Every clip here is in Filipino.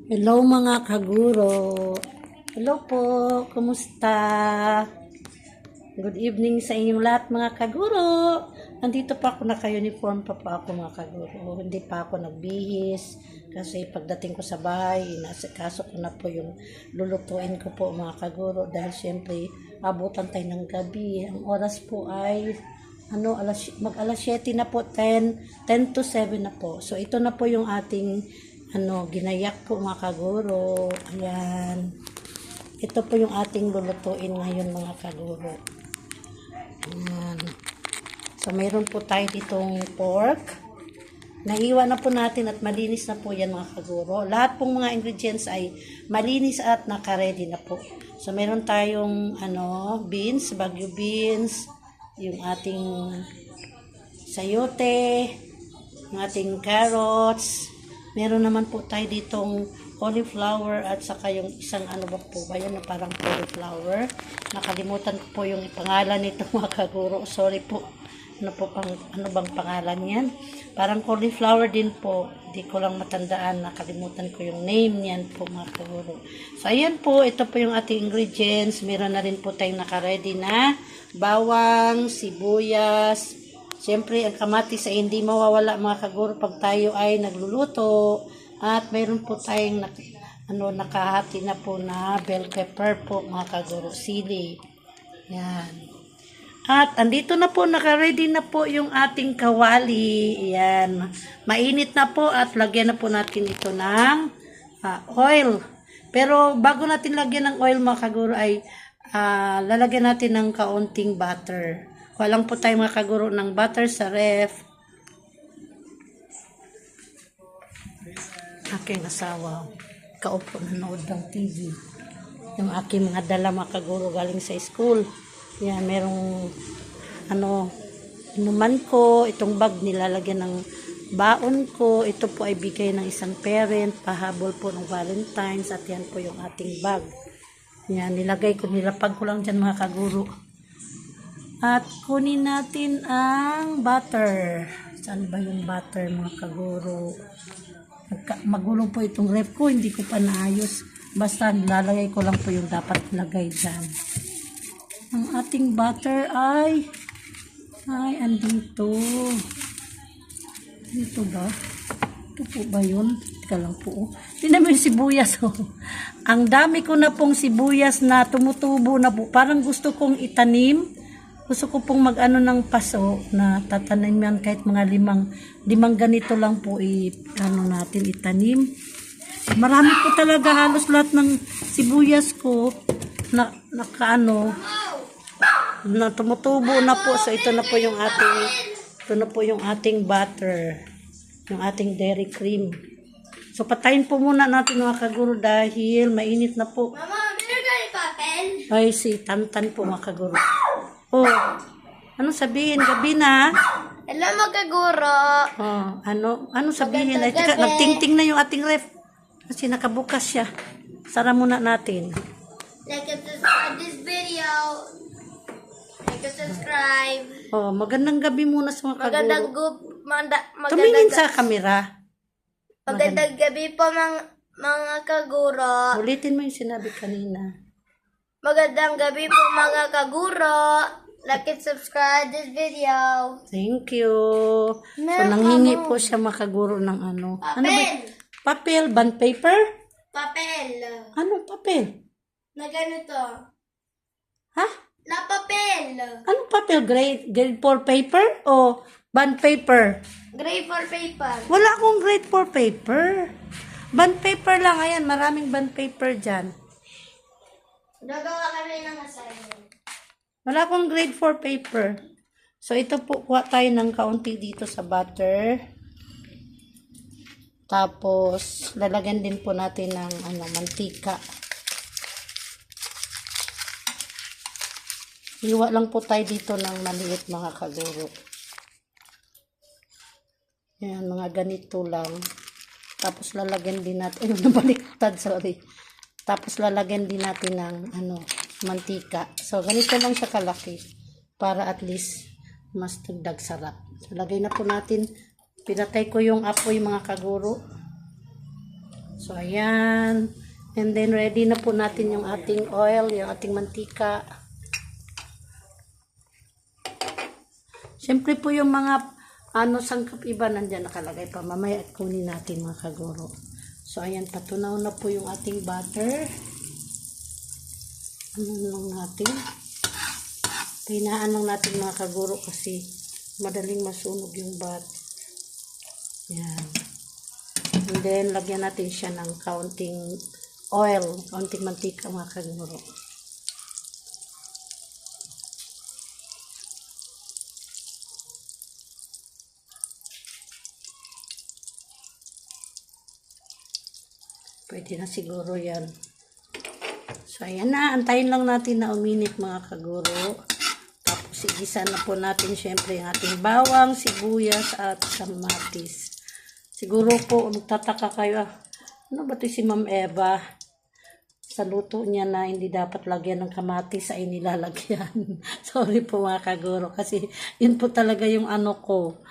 Hello mga kaguro. Hello po, kumusta? Good evening sa inyong lahat mga kaguro. Nandito pa ako, naka-uniform pa ako mga kaguro. Hindi pa ako nagbihis kasi pagdating ko sa bahay, inasikaso ko na po yung lulutuin ko po mga kaguro dahil syempre abutan tayo ng gabi. Ang oras po ay mag-alas 7 na po, 10 to 7 na po. So ito na po yung ating ginayak po mga kaguro. Ayan. Ito po yung ating lulutuin ngayon mga kaguro. Ayan. So mayroon po tayo ditong pork. Naiwan na po natin at malinis na po yan mga kaguro. Lahat pong mga ingredients ay malinis at naka-ready na po. So mayroon tayong beans, Baguio beans, yung ating sayote, yung ating carrots. Meron naman po tayo ditong cauliflower at saka yung isang ba po ba yan na parang cauliflower. Nakalimutan ko po yung pangalan nito mga kaguro. Sorry po. Ano bang pangalan yan? Parang cauliflower din po. Hindi ko lang matandaan. Nakalimutan ko yung name niyan po mga kaguro. So ayan po. Ito po yung ating ingredients. Meron na rin po tayong naka-ready na bawang, sibuyas. Siyempre, ang kamatis ay hindi mawawala mga kaguro pag tayo ay nagluluto. At mayroon po tayong nakahati na po na bell pepper po mga kaguro, sili. Yan. At andito na po, naka-ready na po yung ating kawali. Yan. Mainit na po at lagyan na po natin ito ng oil. Pero bago natin lagyan ng oil mga kaguro ay lalagyan natin ng kaunting butter. Walang po tayo mga kaguro ng butter sa ref. Aking asawa, kaupo nanood ng TV. Yung aking mga dala mga kaguro galing sa school. Yan, merong inuman ko. Itong bag nilalagyan ng baon ko. Ito po ay bigay ng isang parent, pahabol po ng Valentine's. At yan po yung ating bag. Yan, nilapag ko lang dyan mga kaguro. At kunin natin ang butter. Saan ba yung butter mga kaguro? Magulong po itong ref ko. Hindi ko pa naayos. Basta nilalagay ko lang po yung dapat lagay dyan. Ang ating butter ay andito. Dito ba? Ito po ba yun? Teka lang po. Tingnan mo yung sibuyas. Ang dami ko na pong sibuyas na tumutubo na po. Parang gusto kong itanim. Gusto ko pong ng paso na tatanim yan kahit mga limang ganito lang po natin itanim. Marami po talaga, halos lahat ng sibuyas ko na tumutubo na po. So ito na po yung ating butter, yung ating dairy cream. So patayin po muna natin mga kaguro dahil mainit na po. Mama, meron ka ni papel? Ay, si Tantan po mga kaguro. Oh, ano sabihin? Gabi na. Hello mga kaguro. Oh, ano sabihin? Ay, Magandang teka, gabi. nagtingting na yung ating ref. Kasi nakabukas siya. Sara muna natin. Like and subscribe this video. Like and subscribe. Oh, magandang gabi muna sa mga Magandang kaguro. Tumingin sa kamera. magandang gabi po mga kaguro. Ulitin mo yung sinabi kanina. Magandang gabi po mga kaguro. Like and subscribe this video. Thank you. So, Meron nanghingi ka mo. po siya makaguro ng ano. Ano ba? Papel. Papel? Bond paper? Papel. Anong papel? Na ganito. Ha? Na papel. Anong papel? Grade 4 paper? O bond paper? Gray for paper. Wala akong grade 4 paper. Bond paper lang. Ayan, maraming bond paper dyan. Gagawa kami ng assignment. Wala akong grade 4 paper. So, ito po, kuha tayo ng kaunti dito sa butter. Tapos, lalagyan din po natin ng mantika. Iwa lang po tayo dito ng maliit mga kaguro. Ayan, mga ganito lang. Tapos, lalagyan din natin, nabaliktad, sorry. Tapos, lalagyan din natin ng, mantika. So, ganito lang siya kalaki. Para at least, mas tugdag sarap. So, lagay na po natin. Pinatay ko yung apoy mga kaguro. So, ayan. And then, ready na po natin yung ating oil, yung ating mantika. Siyempre po yung mga sangkap iba nandyan nakalagay pa. Mamaya at kunin natin mga kaguro. So, ayan, patunaw na po yung ating butter. Ano lang natin? Pinaan lang natin mga kaguro kasi madaling masunog yung butter. Yan. And then, lagyan natin siya ng kaunting oil, kaunting mantika mga kaguro. Pwede na siguro yan. So, ayan na. Antayin lang natin na uminit mga kaguro. Tapos, igisa na po natin syempre yung ating bawang, sibuyas, at kamatis. Siguro po, magtataka kayo, ano ba ito si Ma'am Eva? Sa luto niya na hindi dapat lagyan ng kamatis ay nilalagyan. Sorry po mga kaguro. Kasi, yun po talaga yung ko.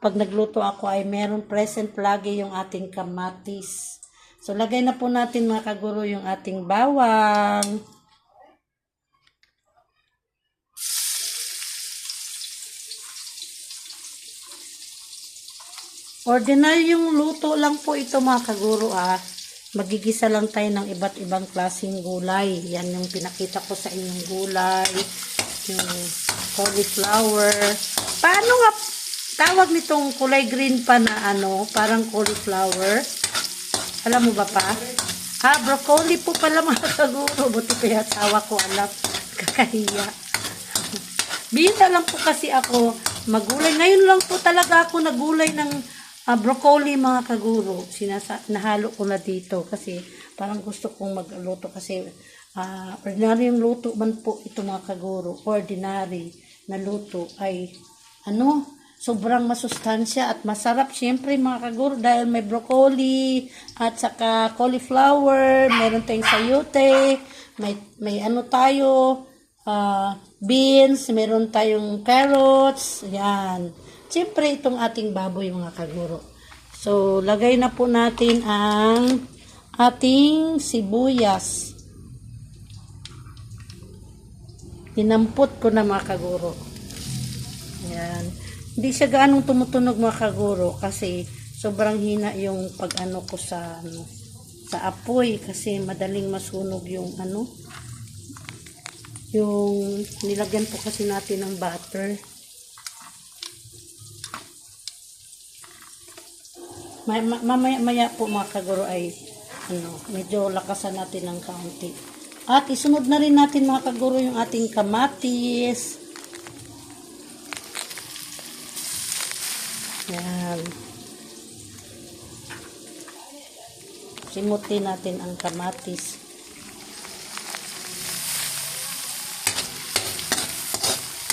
Pag nagluto ako ay meron present lagi yung ating kamatis. So, lagay na po natin mga kaguro yung ating bawang. Ordinary yung luto lang po ito mga kaguro Magigisa lang tayo ng iba't ibang klaseng gulay. Yan yung pinakita ko sa inyong gulay. Yung cauliflower. Paano nga tawag nitong kulay green pa na parang cauliflower? Alam mo ba pa? Broccoli po pala mga kaguro. Buti pa yung asawa ko alam. Kakahiya. Bihira lang po kasi ako magulay. Ngayon lang po talaga ako nagulay ng broccoli mga kaguro. Nahalo ko na dito kasi parang gusto kong magluto kasi ordinary yung luto man po ito mga kaguro. Ordinary na luto ay sobrang masustansya at masarap syempre mga kaguro dahil may broccoli at saka cauliflower, meron tayong sayote, may tayo, beans, meron tayong carrots, yan. Syempre itong ating baboy mga kaguro. So, lagay na po natin ang ating sibuyas. Dinampot ko na mga kaguro. Yan. Hindi siya gaanong tumutunog mga kaguro kasi sobrang hina yung pag-ano ko sa apoy kasi madaling masunog yung yung nilagyan po kasi natin ng butter. Maya po mga kaguro ay medyo lakasan natin ng kaunti. At isunod na rin natin mga kaguro yung ating kamatis. Yan. Simutin natin ang kamatis.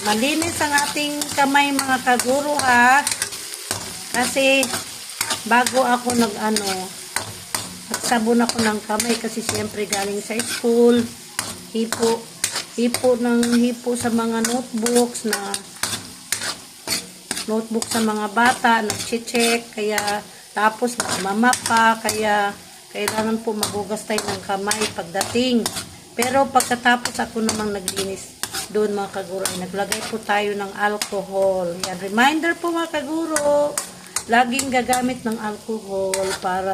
Malinis ang ating kamay mga kaguro kasi bago ako sabon ako ng kamay kasi siyempre galing sa school, hipo sa mga notebooks sa mga bata, nag-check, kaya tapos nagmamapa, kaya kailangan po magugas tayo ng kamay pagdating. Pero pagkatapos ako namang naglinis doon mga kaguro, ay naglagay po tayo ng alcohol. Yan, reminder po mga kaguro, laging gagamit ng alcohol para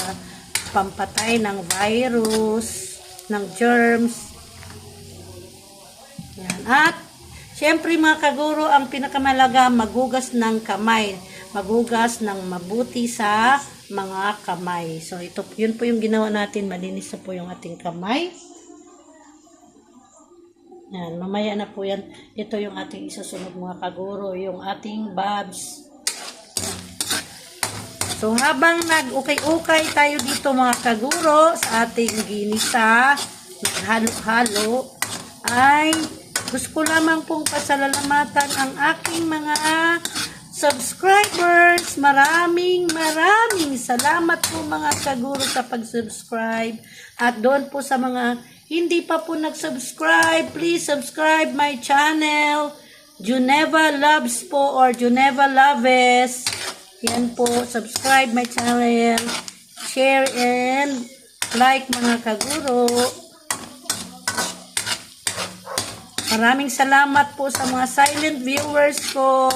pampatay ng virus, ng germs. Yan. At syempre mga kaguro, ang pinakamalaga, magugas ng kamay. Magugas ng mabuti sa mga kamay. So, yun po yung ginawa natin. Malinis na po yung ating kamay. Yan, mamaya na po yan. Ito yung ating isusunod mga kaguro, yung ating babs. So, habang nag-ukay-ukay tayo dito mga kaguro sa ating ginisa, naghalo-halo, ay gusto ko lamang pong pasalamatan ang aking mga subscribers. Maraming salamat po mga kaguro sa pag-subscribe. At doon po sa mga hindi pa po nag-subscribe, please subscribe my channel. Juneva Loves po or Juneva Loves. Yan po, subscribe my channel. share, and like mga kaguro. Maraming salamat po sa mga silent viewers ko,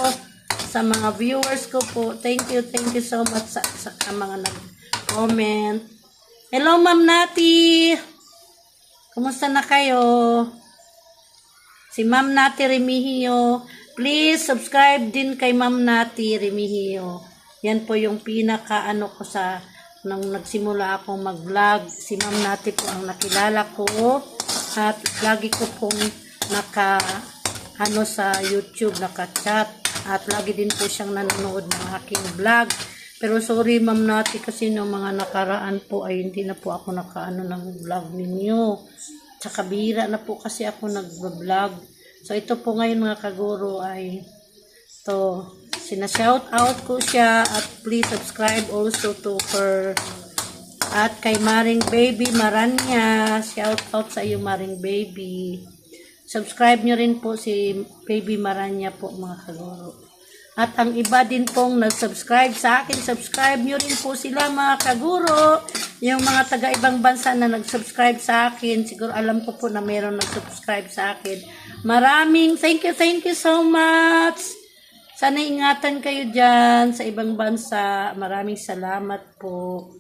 sa mga viewers ko po. Thank you so much sa mga nag-comment. Hello, Ma'am Nati! Kumusta na kayo? Si Ma'am Nati Remigio. Please subscribe din kay Ma'am Nati Remigio. Yan po yung pinaka-ano ko sa nang nagsimula akong mag-vlog. Si Ma'am Nati po ang nakilala ko. At lagi ko pong sa YouTube, naka-chat. At lagi din po siyang nanonood ng aking vlog. Pero sorry Ma'am Nati kasi nung mga nakaraan po ay hindi na po ako nakaano ng vlog ninyo. Tsaka bihira na po kasi ako nag-vlog. So ito po ngayon mga kaguro ay sina-shout out ko siya at please subscribe also to her. At kay Maring Baby Maranya, shout out sa iyo Maring Baby. Subscribe nyo rin po si Baby Maranya po mga kaguro. At ang iba din pong nag-subscribe sa akin, subscribe nyo rin po sila mga kaguro. Yung mga taga-ibang bansa na nag-subscribe sa akin, siguro alam ko po na meron nag-subscribe sa akin. Maraming thank you so much. Sana ingatan kayo dyan sa ibang bansa. Maraming salamat po.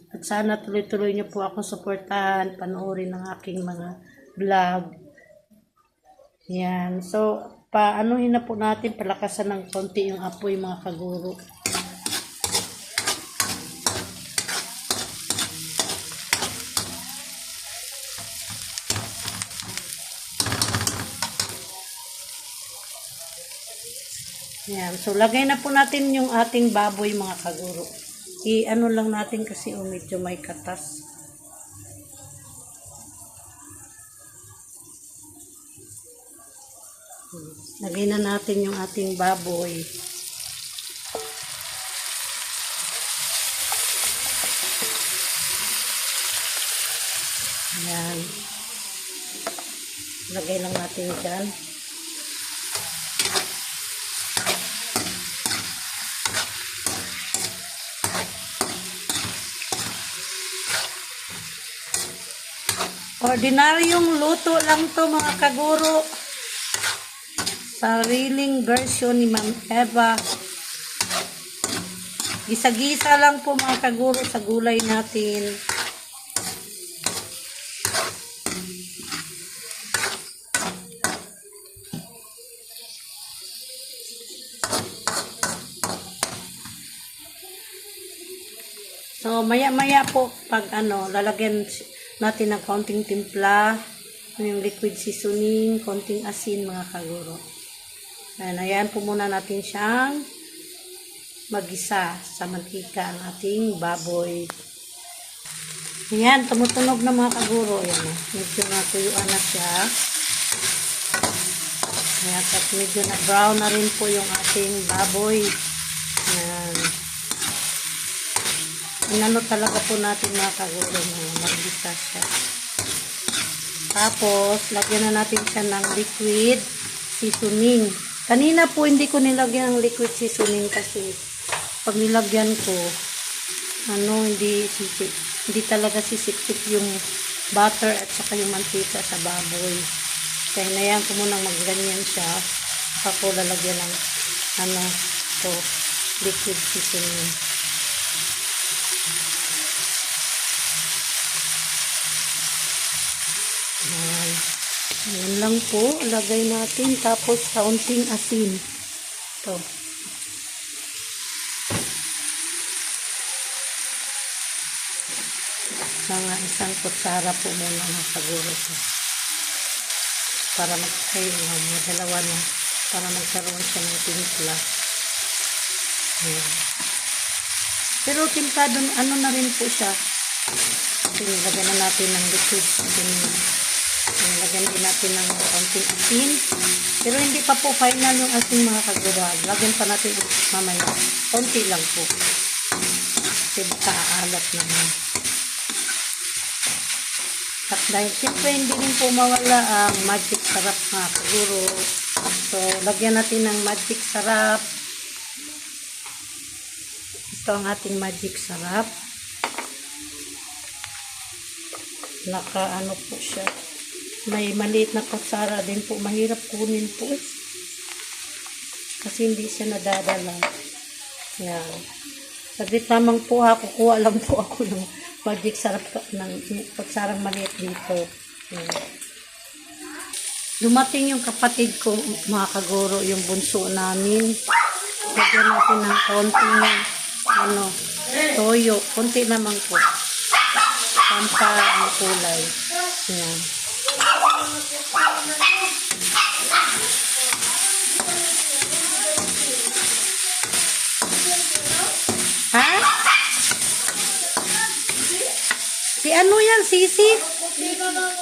At sana tuloy-tuloy nyo po ako suportahan, panoorin ng aking mga vlog. Yan. So, paanuhin na po natin, palakasan ng konti yung apoy mga kaguro. Yan. So, lagay na po natin yung ating baboy mga kaguro. I-ano lang natin kasi medyo may katas. Lagay na natin yung ating baboy. Yan. Lagay lang natin dyan. Ordinaryong luto lang to mga kaguro. Sariling version ni Ma'am Eva. Gisa-gisa lang po mga kaguro sa gulay natin. So maya-maya po pag lalagyan natin ng konting timpla, yung liquid seasoning, konting asin mga kaguro. Ayan po muna natin siyang magisa sa mantika ang ating baboy. Ayan, tumutunog na mga kaguro. Ayan na, medyo natuyuan na siya. Ayan, at medyo na brown na rin po yung ating baboy. Ayan. Inano talaga po natin mga kaguro na magisa siya. Tapos, lagyan na natin siya ng liquid seasoning. Kanina po hindi ko nilagyan ng liquid seasoning kasi pag nilagyan ko, hindi talaga sisip-sip yung butter at saka yung mantika sa baboy. Kaya hinayaan ko munang magganyan siya. Ako lalagyan ng liquid seasoning. Ayan lang po, lagay natin, tapos kaunting asin. Ito. Mga isang kutsara po muna ng siguro ito. Para dalawa na, para magkaroon siya ng timpla. Ayan. Pero timpla doon, na rin po siya. Kasi nilagyan na natin ng liquid. Lagyan din natin ng konting asin. Pero hindi pa po final yung asin mga kaguro. Lagyan pa natin mamaya. Konti lang po. Kasi baka aalat naman. At dahil siyempre hindi rin po mawala ang magic sarap mga kaguro. So, lagyan natin ng magic sarap. Ito ang ating magic sarap. Naka ano po siya. May maliit na kutsara din po. Mahirap kunin po eh. Kasi hindi siya nadadala. Yan. Saglit lamang po ha. Kukuha lang po ako ng magic sarap ng kutsarang maliit dito. Yan. Dumating yung kapatid ko, mga kaguro, yung bunso namin. Lagyan natin ng konting toyo. Konti naman po. Pampa ang kulay. Yan. Ha? Si ano yan, Sisi?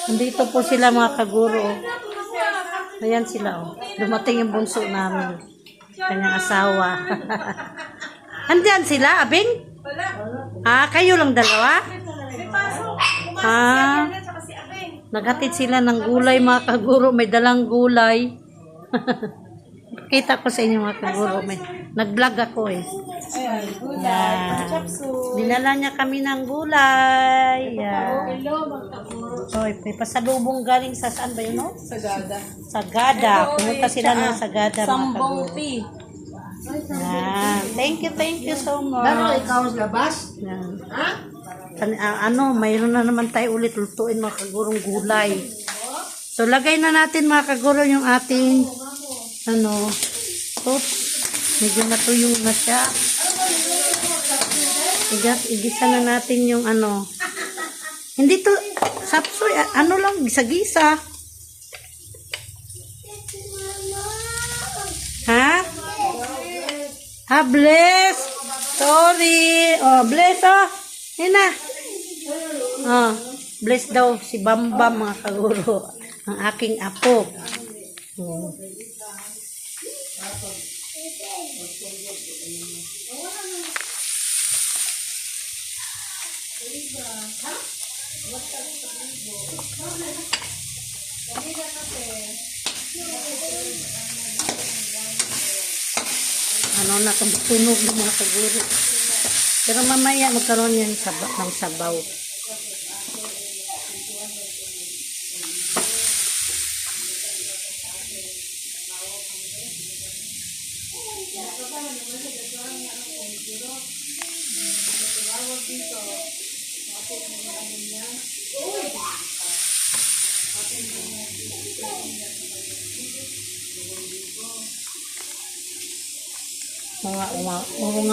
Nandito po sila mga kaguro. Ayan sila, oh. Dumating yung bunso namin. Kanyang asawa. Andiyan sila, Abing? Ah, kayo lang dalawa? Ah, naghatid sila ng gulay mga kaguro. May dalang gulay. Kita ko sa inyo mga kaguro. Nag-vlog ako eh. Dinala niya kami ng gulay. May pasalubong galing sa saan ba yun? No? Sagada. Pumunta sila ng Sagada. Sambong tea. Thank you so much. Daro, ikaw sa labas? Mayroon na naman tayo ulit lutuin mga kagurong gulay. So, lagay na natin mga kaguro yung ating medyo natuyong na siya. Igisa na natin yung hindi to sapsoy, lang, gisa-gisa. Ha? Bless! Sorry! Bless, Yun na. Bless daw si Bambam mga kaguro. Ang aking apo. Tunog ng mga kaguro. Pero mamaya magkaroon yan ng sabaw.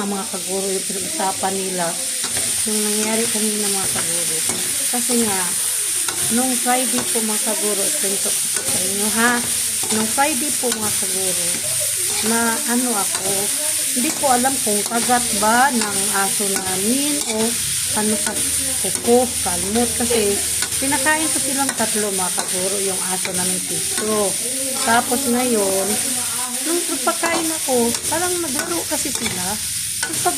Mga kaguro yung pinag-usapan nila yung nangyari kanina mga kaguro. Kasi nga, nung Friday po mga kaguro, kwento ko sa inyo ha, nung Friday po mga kaguro, na ako, hindi ko alam kung kagat ba ng aso namin o sa kuko, kalmot, kasi pinakain ko silang tatlo mga kaguro, yung aso namin Petro. Tapos ngayon, nung pagpakain ako, parang naglaro kasi sila. Pag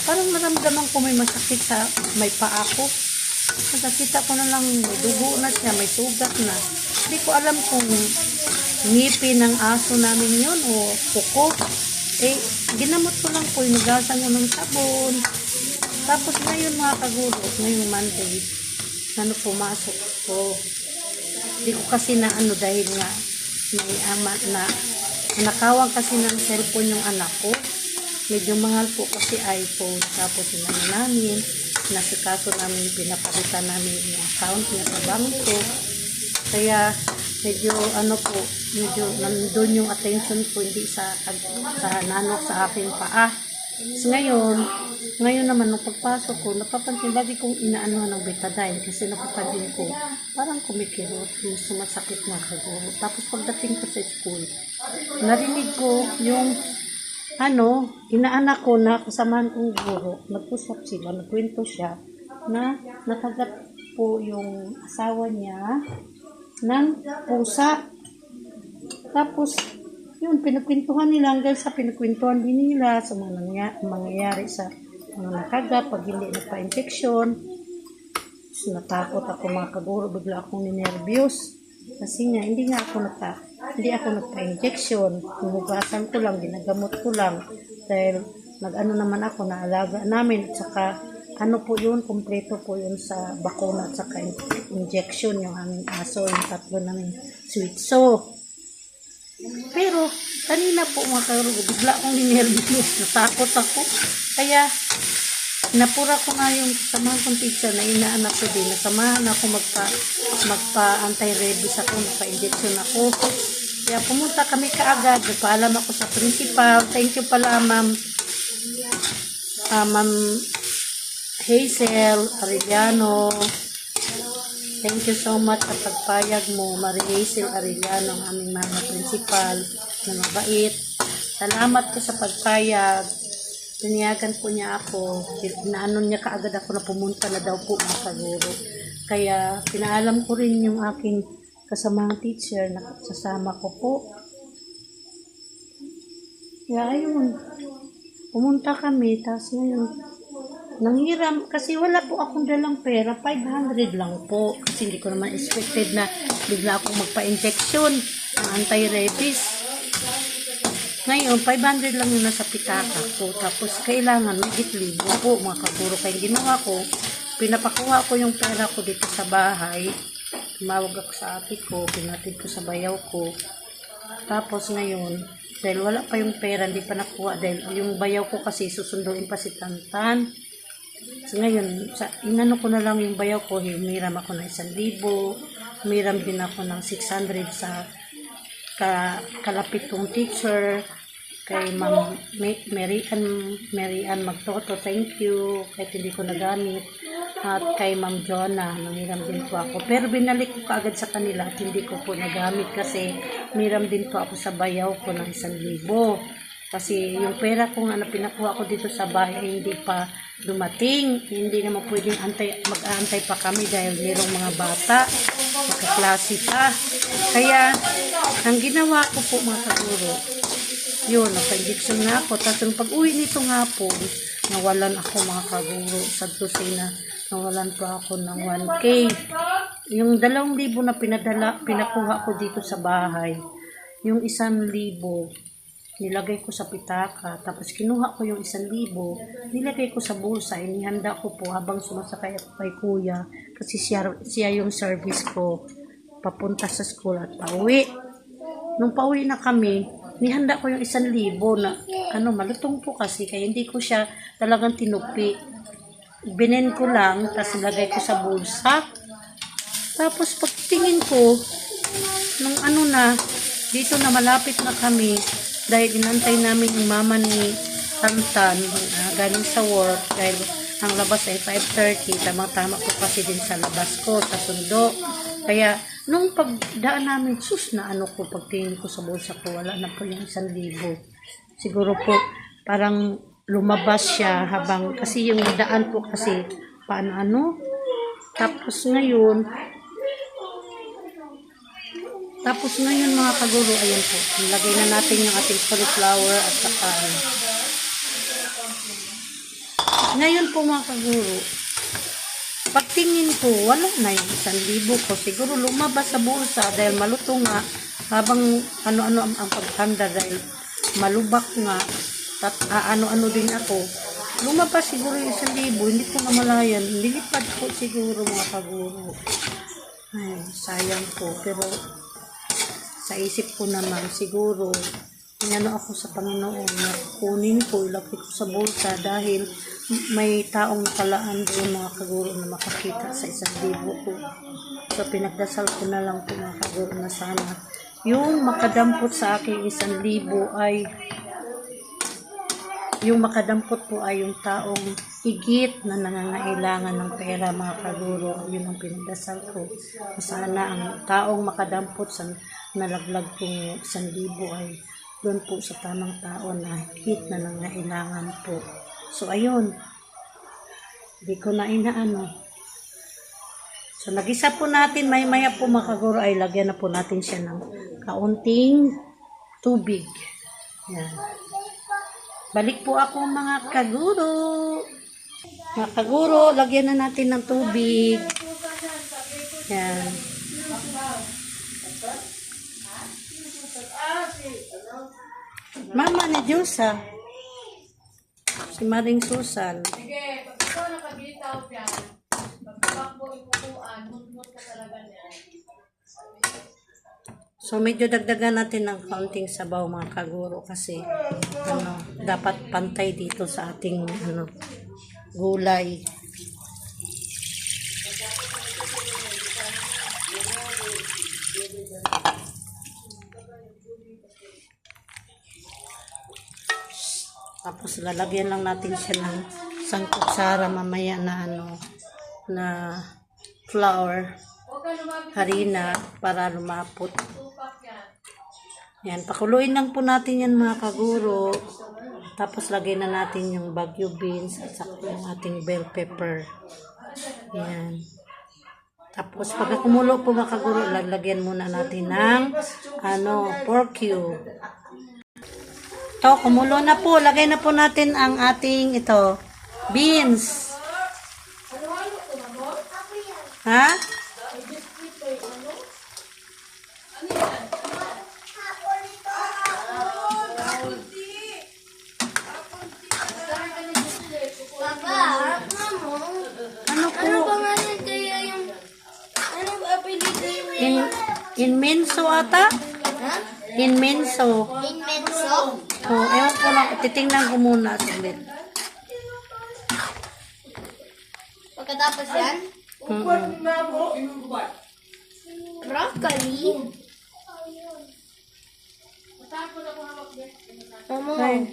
parang naramdaman ko may masakit sa may paa ko. Nakakita ko na lang may dugo na siya, may sugat na. Hindi ko alam kung ngipin ng aso namin yun o kuko. Ginamot ko lang po, inugasan ko ng sabon. Tapos ngayon mga kaguro, ngayong Monday, pumasok ko. Hindi ko kasi dahil nga may nakawang kasi ng cellphone yung anak ko. Medyo mahal po kasi iPhone. Tapos namin, nasikaso namin, pinapalitan namin yung account niya sa bangko. Kaya medyo medyo nandun yung attention ko, hindi sa nanok sa aking paa. So ngayon naman nung pagpasok ko, napapansin lagi kong inaano ng betadine kasi napapansin ko parang kumikirot, yung sumasakit na kaguro. Tapos pagdating ko sa school, narinig ko yung inaanak ko na kasamahan kong guro, nag-usap sila, nagkwento siya na nakagat po yung asawa niya ng pusa. Tapos yun, pinagkwentuhan nila hanggang sa pinagkwentuhan din nila sa mga mangyayari sa mga nakagat pag hindi nagpa-infection. So, natakot ako mga kaguro, bigla akong ninervyos kasi nga hindi ako nagpa-injection. Hinugasan ko lang, ginagamot ko lang dahil naalaga namin at saka ano po yun, kumpleto po yun sa bakuna at saka injection yung aming aso, yung tatlo namin sweet. So, pero kanina po mga karugo, bigla akong ninervous, natakot ako. Kaya, napura ko nga yung samahan kong teacher na inaanak ko din. Nasamahan ako magpa-anti-rabies ako, magpa-injection ako. Kaya pumunta kami kaagad, nagpaalam ako sa principal. Thank you pala, Ma'am Hazel Arellano. Thank you so much sa pagpayag mo, Marie Hazel Arellano, ang aming mga principal na mabait. Salamat po sa pagpayag. Tiniyagan po niya ako. Inaano niya kaagad ako na pumunta na daw po mga kaguro. Kaya pinaalam ko rin yung aking kasamang teacher na sasama ko po. Kaya ayun. Pumunta kami. Tapos ngayon, nanghiram. Kasi wala po akong dalang pera. 500 lang po. Kasi hindi ko naman expected na bigla akong magpa-injection ng anti-rabies. Ngayon, 500 lang yun nasa pitaka ko. Tapos, kailangan may 1,000 po, mga kaguro. Kaya ginawa ko, pinapakuha ko yung pera ko dito sa bahay. Tumawag ako sa ate ko, pinatid ko sa bayaw ko. Tapos ngayon, dahil wala pa yung pera, hindi pa nakuha. Dahil yung bayaw ko kasi susunduin pa si Tantan. So ngayon, inano ko na lang yung bayaw ko, humiram ako ng 1,000. Humiram din ako ng 600 sa kalapit kong teacher, kay Ma'am Marian Magtoto, thank you, kahit hindi ko nagamit, at kay Ma'am Jonah, nangiram din po ako, pero binalik ko kaagad sa kanila at hindi ko po nagamit kasi miram din po ako sa bayaw ko ng 1,000, kasi yung pera ko nga na pinakuha ko dito sa bahay hindi pa dumating, hindi naman pwedeng mag-aantay pa kami dahil mayroong mga bata, magkaklase pa. Kaya, ang ginawa ko po mga kaguro, yun, naka-injection na ako. Tapos yung pag-uwi nito nga po, nawalan ako mga kaguro. Sa na nawalan pa ako ng 1K. Yung 2,000 na pinakuha ko dito sa bahay, yung 1,000, nilagay ko sa pitaka, tapos kinuha ko yung 1,000, nilagay ko sa bulsa, inihanda ko po habang sumasakay ako kay kuya, kasi siya yung service ko, papunta sa school at pauwi. Nung pauwi na kami, nihanda ko yung 1,000 na, malutong po kasi, kaya hindi ko siya talagang tinupi. Binin ko lang, tapos nilagay ko sa bulsa. Tapos pagtingin ko, nung dito na malapit na kami, dahil inantay namin yung mama ni Tantan galing sa work, dahil ang labas ay 5:30, tamang-tama ko kasi din sa labas ko, sa sundo. Kaya, nung pagdaan namin, pagtingin ko sa bulsa ko, wala na po yung 1,000. Siguro po, parang lumabas siya kasi yung daan po kasi, Tapos ngayon mga kaguro, ayan po, nilagay na natin yung ating cauliflower at saka ngayon po mga kaguro, pagtingin ko, wala na yung 1,000 ko. Siguro lumabas sa bulsa dahil malutong nga habang ang paghanda dahil malubak nga din ako. Lumabas siguro yung 1,000, hindi ko namalayan. Nilipad po siguro mga kaguro. Ay, sayang po. Pero sa isip ko naman, siguro, inano ako sa Panginoon na kunin ko, ilapit ko sa bulsa dahil may taong nakalaan doon mga kaguro na makakita sa 1,000 ko. So, pinagdasal ko na lang po mga kaguro na sana yung makadampot sa aking 1,000 ay yung taong higit na nangangailangan ng pera mga kaguro. Yun ang pinagdasal ko. Sana ang taong makadampot sa nalaglag kong 1,000 ay doon po sa tamang tao na higit na nangangailangan po. So, ayun. Hindi ko na inaano. So, nag-isa po natin. Maya po mga kaguro ay lagyan na po natin siya ng kaunting tubig. Yan. Balik po ako mga kaguro. Mga kaguro, lagyan na natin ng tubig. Yan. Mama ni Diyosa. Si Maring Susan. nakabitaw yan, pagkabakbo ipukuan, mut-mut ka talaga niya. So medyo dagdagan natin ng kaunting sabaw mga kaguro kasi dapat pantay dito sa ating gulay. Tapos lalagyan lang natin siya ng isang kutsara mamaya na na flour, harina para lumapot. Yan, pakuluin lang po natin yan mga kaguro. Tapos lagyan na natin yung Baguio beans at saka yung ating bell pepper. Yan. Tapos pagka kumulo po mga kaguro, lalagyan muna natin ng pork cube. Ito, kumulo na po. Lagay na po natin ang ating beans. Ha? Papa, Ano po? ano pangalan kaya yung... Ano ba apelido yung... Inmenso ata? Ha? Inmenso. Inmenso? Oh, ewan ko lang. Titingnan ko muna. Saglit. Pagkatapos yan, broccoli. Mama, Ay.